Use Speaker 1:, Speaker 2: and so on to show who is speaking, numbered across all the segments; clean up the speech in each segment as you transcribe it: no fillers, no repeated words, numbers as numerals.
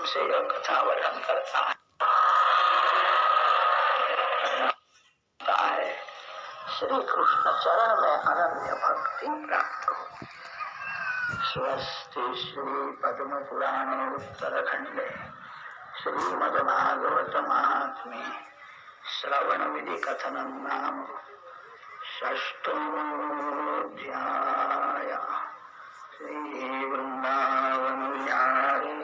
Speaker 1: से यह कथा वर्णन करता है। श्री कृष्ण चरण में अनन्य भक्ति प्राप्त हो। स्वस्ति श्री पद्म पुराणे उत्तरखंडे श्रीमद्भागवत महात्म्ये श्रवण विधि कथनम नाम षष्ठोऽध्याय। श्री वृंदावन विहारी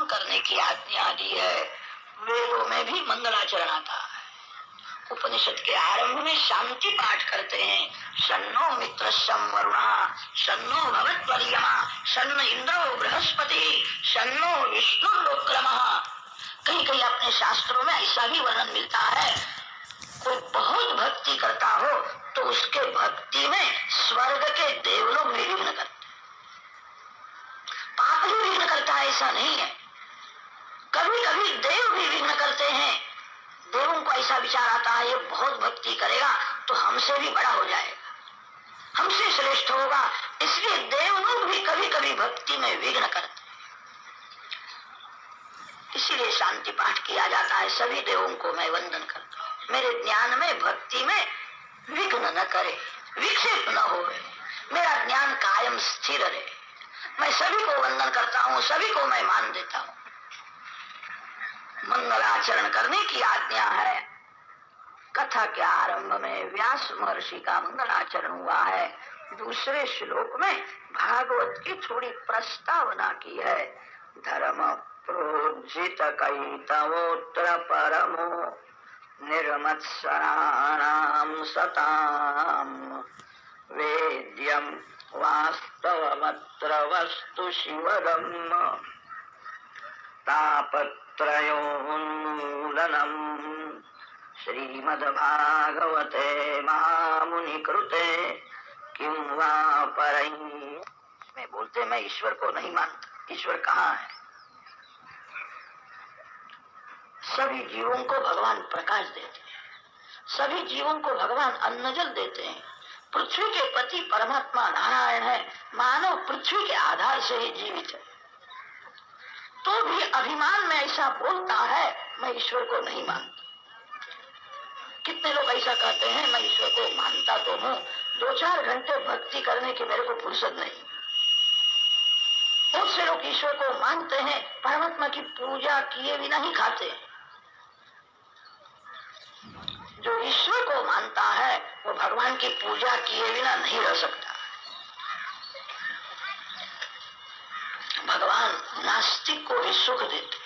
Speaker 1: करने की आज्ञा दी है। वेदों में भी मंगलाचरण आता है। उपनिषद के आरंभ में शांति पाठ करते हैं। शन्नो मित्रस्यं वरुणः शन्नो भवत्वर्यमा शन्न इंद्रो बृहस्पति शन्नो विष्णुर्लोक्रमः। कहीं कहीं अपने शास्त्रों में ऐसा भी वर्णन मिलता है, कोई बहुत भक्ति करता हो तो उसके भक्ति में स्वर्ग के देवलोक भी विघ्न करते, पाप भी विघ्न करता है, ऐसा नहीं है। कभी कभी देव भी विघ्न करते हैं। देवों को ऐसा विचार आता है ये बहुत भक्ति करेगा तो हमसे भी बड़ा हो जाएगा, हमसे श्रेष्ठ होगा, इसलिए देवलोग भी कभी कभी भक्ति में विघ्न करते। इसीलिए शांति पाठ किया जाता है। सभी देवों को मैं वंदन करता हूँ, मेरे ज्ञान में भक्ति में विघ्न न करे, विक्षेप न हो, मेरा ज्ञान कायम स्थिर रहे। मैं सभी को वंदन करता हूँ, सभी को मैं मान देता हूँ। मंगलाचरण करने की आज्ञा है। कथा के आरंभ में व्यास महर्षि का मंगलाचरण हुआ है। दूसरे श्लोक में भागवत की थोड़ी प्रस्तावना की है। धर्म प्रोज्झित कैतवोत्र परमो निर्मत्सराणां सतां वेद्यं वास्तवमत्र वस्तु शिवदम् तापत्रयोन्मूलनम् श्रीमद्भागवते महामुनिकृते किं वा परैः। मैं बोलते मैं ईश्वर को नहीं मानता, ईश्वर कहाँ है? सभी जीवों को भगवान प्रकाश देते हैं, सभी जीवों को भगवान अन्न जल देते हैं। पृथ्वी के पति परमात्मा नारायण है। मानव पृथ्वी के आधार से ही जीवित है, तो भी अभिमान में ऐसा बोलता है मैं ईश्वर को नहीं मानता। कितने लोग ऐसा कहते हैं मैं ईश्वर को मानता तो हूँ, 2-4 घंटे भक्ति करने की मेरे को फुर्सत नहीं। बहुत से लोग ईश्वर को मानते हैं, परमात्मा की पूजा किए बिना ही खाते हैं। जो ईश्वर को मानता है वो भगवान की पूजा किए बिना नहीं रह सकता। भगवान नास्तिक को भी सुख देते।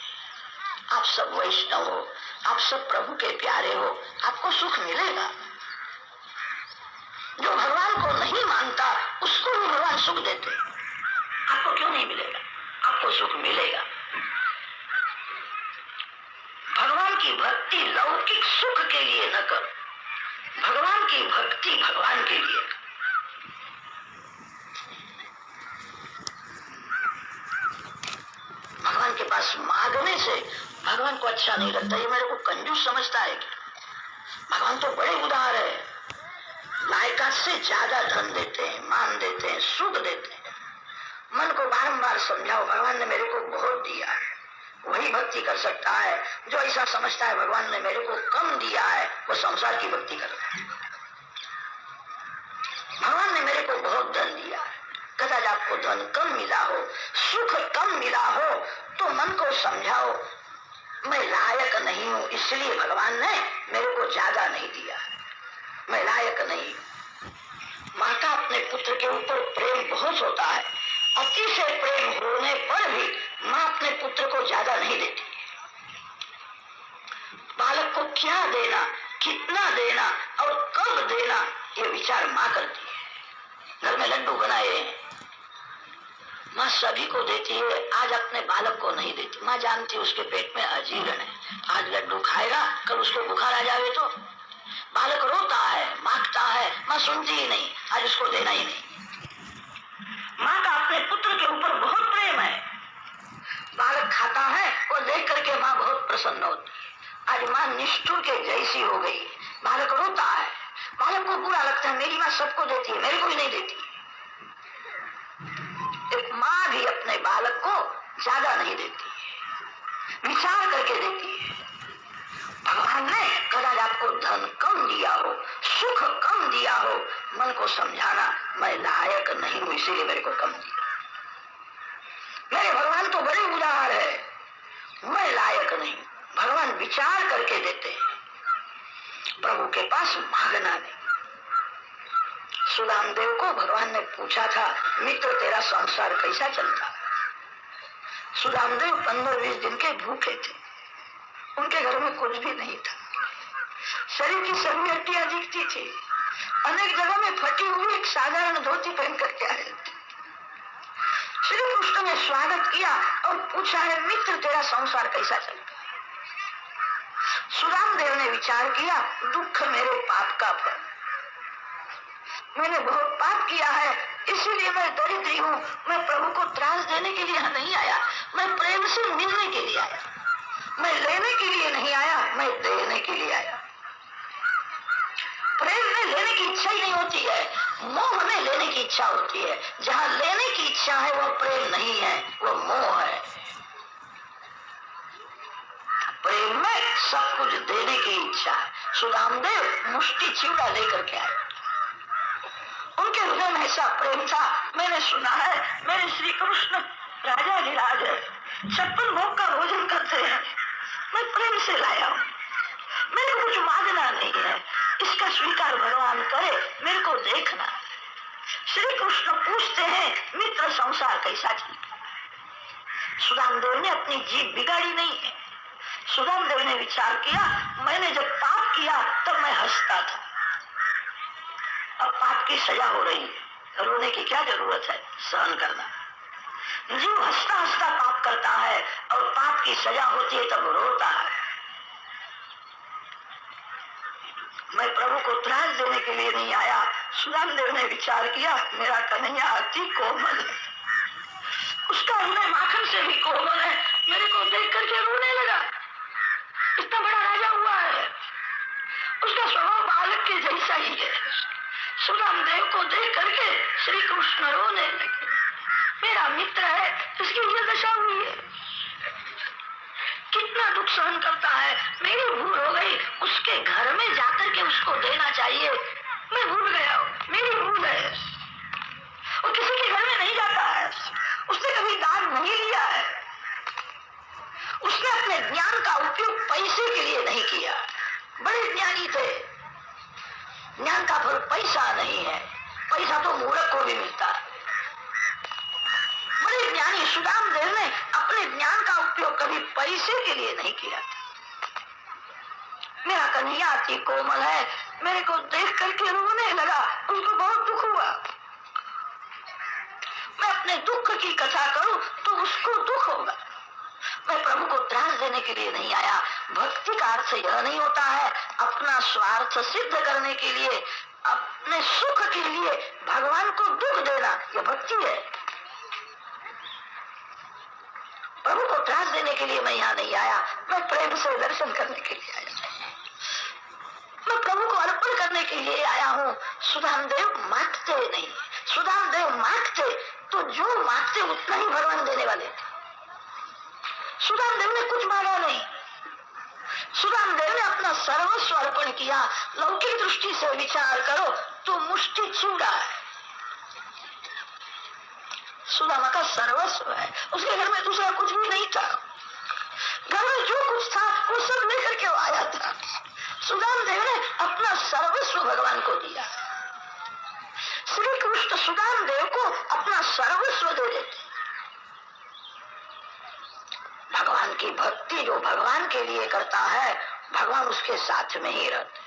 Speaker 1: आप सब वैष्णव हो, आप सब प्रभु के प्यारे हो, आपको सुख मिलेगा। जो भगवान को नहीं मानता उसको भी भगवान सुख देते। आपको क्यों नहीं मिलेगा? आपको सुख मिलेगा। भगवान की भक्ति लौकिक सुख के लिए न करो, भगवान की भक्ति भगवान के लिए। भगवान के पास मांगने से भगवान को अच्छा नहीं लगता। ये मेरे को कंजूस समझता है क्या? भगवान तो बड़े उदार है, लायकात से ज्यादा धन देते हैं, मान देते हैं, सुख देते हैं। मन को बारंबार समझाओ भगवान ने मेरे को बहुत दिया है, वही भक्ति कर सकता है। जो ऐसा समझता है भगवान ने मेरे को कम दिया है वो संसार की भक्ति करता है। भगवान ने मेरे को बहुत धन दिया है, आपको धन कम मिला हो, सुख कम मिला हो, तो मन को समझाओ मैं लायक नहीं हूं, इसलिए भगवान ने मेरे को ज्यादा नहीं दिया, मैं लायक नहीं। माता अपने पुत्र के ऊपर प्रेम बहुत होता है, अति से प्रेम होने पर भी माँ अपने पुत्र को ज्यादा नहीं देती। बालक को क्या देना, कितना देना और कब देना, ये विचार माँ करती है। घर में लड्डू बनाए, माँ सभी को देती है, आज अपने बालक को नहीं देती। माँ जानती है उसके पेट में अजीर्ण है, आज लड्डू खाएगा कल उसको बुखार आ जावे तो। बालक रोता है, मांगता है, माँ सुनती ही नहीं, आज उसको देना ही नहीं। माँ का अपने पुत्र के ऊपर बहुत प्रेम है। बालक खाता है और देख करके माँ बहुत प्रसन्न होती है। आज माँ निष्ठुर के जैसी हो गई, बालक रोता है, बालक को बुरा लगता है, मेरी माँ सबको देती है, मेरे को भी नहीं देती। एक माँ भी अपने बालक को ज्यादा नहीं देती, विचार करके देती है। भगवान ने कदाच आपको धन कम दिया हो, सुख कम दिया हो, मन को समझाना मैं लायक नहीं हूं, इसीलिए मेरे को कम दिया। मेरे भगवान तो बड़े उदार है, मैं लायक नहीं। भगवान विचार करके देते हैं, प्रभु के पास मांगना नहीं। सुदाम देव को भगवान ने पूछा था, मित्र तेरा संसार कैसा चलता? सुदाम देव 15-20 दिन के भूखे थे, उनके घर में कुछ भी नहीं था, शरीर की सभी हड्डियां दिखती थी, अनेक जगह में फटी हुई एक साधारण धोती पहन करके आए थे। श्री कृष्ण ने स्वागत किया और पूछा है, मित्र तेरा संसार कैसा चलता? सुदाम देव ने विचार किया, दुख मेरे पाप का फल, मैंने बहुत पाप किया है, इसीलिए मैं दरिद्री हूँ। मैं प्रभु को त्रास देने के लिए यहाँ नहीं आया, मैं प्रेम से मिलने के लिए आया। मैं लेने के लिए नहीं आया, मैं देने के लिए आया। प्रेम में लेने की इच्छा ही नहीं होती है, मोह में लेने की इच्छा होती है। जहाँ लेने की इच्छा है वो प्रेम नहीं है, वो मोह है। प्रेम में सब कुछ देने की इच्छा है। सुदामदेव मुष्टि चिवड़ा लेकर के आए, उनके हृदय में ऐसा प्रेम था। मैंने सुना है मेरे श्री कृष्ण राजा गिराज 56 भोग का भोजन करते हैं, मैं प्रेम से लाया हूँ, मेरे को कुछ मांगना नहीं है, इसका स्वीकार भगवान करे, मेरे को देखना। श्री कृष्ण पूछते हैं, मित्र संसार कैसा चलता? सुदामदेव ने अपनी जीभ बिगाड़ी नहीं है। सुदामदेव ने विचार किया, मैंने जब पाप किया तब मैं हंसता था, अब पाप की सजा हो रही है, रोने की क्या जरूरत है, सहन करना। जीव हंसता हंसता पाप करता है और पाप की सजा होती है तब रोता है। मैं प्रभु को त्रास देने के लिए नहीं आया। सुदामदेव ने विचार किया, मेरा कन्हैया अति कोमल है, उसका हृदय माखन से भी कोमल है, मेरे को देख करके रोने लगा। इतना बड़ा राजा हुआ है, उसका स्वभाव बालक के जैसा ही है। सुदामदेव को देख करके श्री कृष्ण रोने लगे, मेरा मित्र है, इसकी ये दशा हुई है, कितना दुख सहन करता है, मेरी भूल हो गई, उसके घर में जाकर के उसको देना चाहिए, मैं भूल गया हूँ, मेरी भूल है। वो किसी के घर में नहीं जाता है, उसने कभी दान नहीं लिया है, उसने अपने ज्ञान का उपयोग पैसे के लिए नहीं किया। बड़े ज्ञानी थे, ज्ञान का फल पैसा नहीं है, पैसा तो मूर्ख को भी मिलता है। बड़े ज्ञानी सुदामदेव ने अपने ज्ञान का उपयोग कभी पैसे के लिए नहीं किया। मेरा कन्हैया अति कोमल है, मेरे को देख करके रोने लगा, उसको बहुत दुख हुआ। मैं अपने दुख की कथा करूं तो उसको दुख होगा। मैं प्रभु को त्रास देने के लिए नहीं आया। भक्ति का अर्थ यह नहीं होता है अपना स्वार्थ सिद्ध करने के लिए, अपने सुख के लिए भगवान को दुख देना, यह भक्ति है। प्रभु को त्रास देने के लिए मैं यहाँ नहीं आया, मैं प्रेम से दर्शन करने के लिए आया, मैं प्रभु को अर्पण करने के लिए आया हूँ। सुदामदेव मांगते नहीं, सुदामदेव मांगते तो जो मांगते उतना ही भगवान देने वाले। सुदामदेव ने कुछ मांगा नहीं, सुदामदेव ने अपना सर्वस्व अर्पण किया। लौकिक दृष्टि से विचार करो तो मुष्टि चिवड़ा है, सुदामा का सर्वस्व है। उसके घर में दूसरा कुछ भी नहीं था, घर में जो कुछ था वो सब लेकर के वो आया था। सुदाम देव ने अपना सर्वस्व भगवान को दिया। श्री कृष्ण सुदाम देव को अपना सर्वस्व दे देते। भगवान की भक्ति जो भगवान के लिए करता है, भगवान उसके साथ में ही रहते।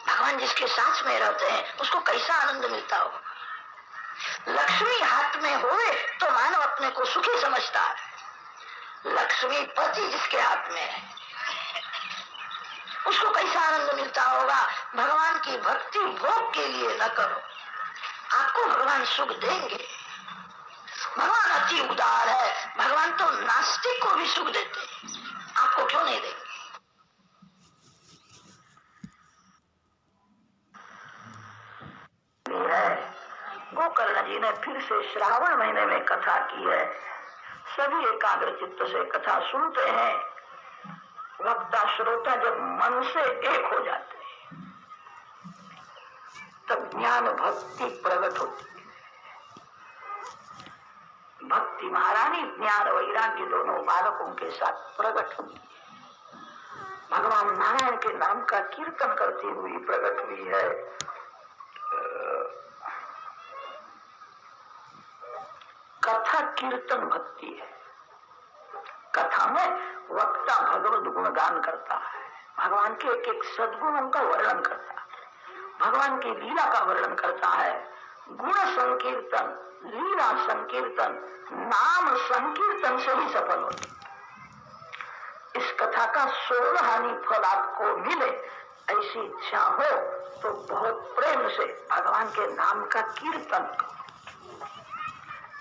Speaker 1: भगवान जिसके साथ में रहते हैं उसको कैसा आनंद मिलता हो। लक्ष्मी हाथ में होए तो मानव अपने को सुखी समझता है। लक्ष्मी पति जिसके हाथ में है उसको कैसा आनंद मिलता होगा। भगवान की भक्ति भोग के लिए न करो, आपको भगवान सुख देंगे। भगवान अति उदार है, भगवान तो नास्तिक को भी सुख देते, आपको क्यों नहीं देंगे। गोकर्ण जी ने फिर से श्रावण महीने में कथा की है। सभी एकाग्र चित्त से कथा सुनते हैं। वक्ता श्रोता जब मन से एक हो जाते हैं तब ज्ञान भक्ति प्रकट होती है। भक्ति महारानी ज्ञान वैराग्य दोनों बालकों के साथ प्रकट होती है। भगवान नारायण के नाम का कीर्तन करती हुई प्रकट हुई है। कथा कीर्तन भक्ति है। कथा में वक्ता भगवत गुणगान करता है, भगवान के एक एक सद्गुणों का वर्णन करता है, भगवान की लीला का वर्णन करता है। गुण संकीर्तन, लीला संकीर्तन, नाम संकीर्तन से ही सफल होती। इस कथा का 16 हानि फल आपको मिले, ऐसी इच्छा हो तो बहुत प्रेम से भगवान के नाम का कीर्तन।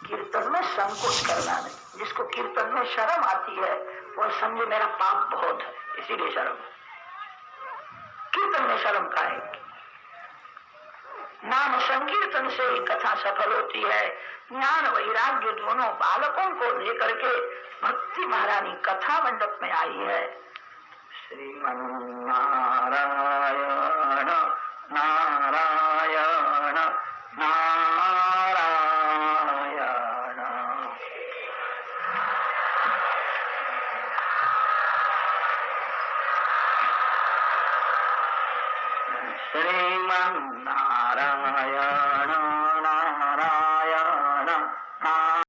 Speaker 1: कीर्तन में संकोच करना नहीं। जिसको कीर्तन में शर्म आती है वो समझे मेरा पाप बहुत है, इसीलिए शर्म। कीर्तन में शर्म का है। नाम संकीर्तन से ही कथा सफल होती है। ज्ञान वैराग्य दोनों बालकों को लेकर के भक्ति महारानी कथा मंडप में आई है। श्रीमन नारायण नारायण नारायण। श्रीमन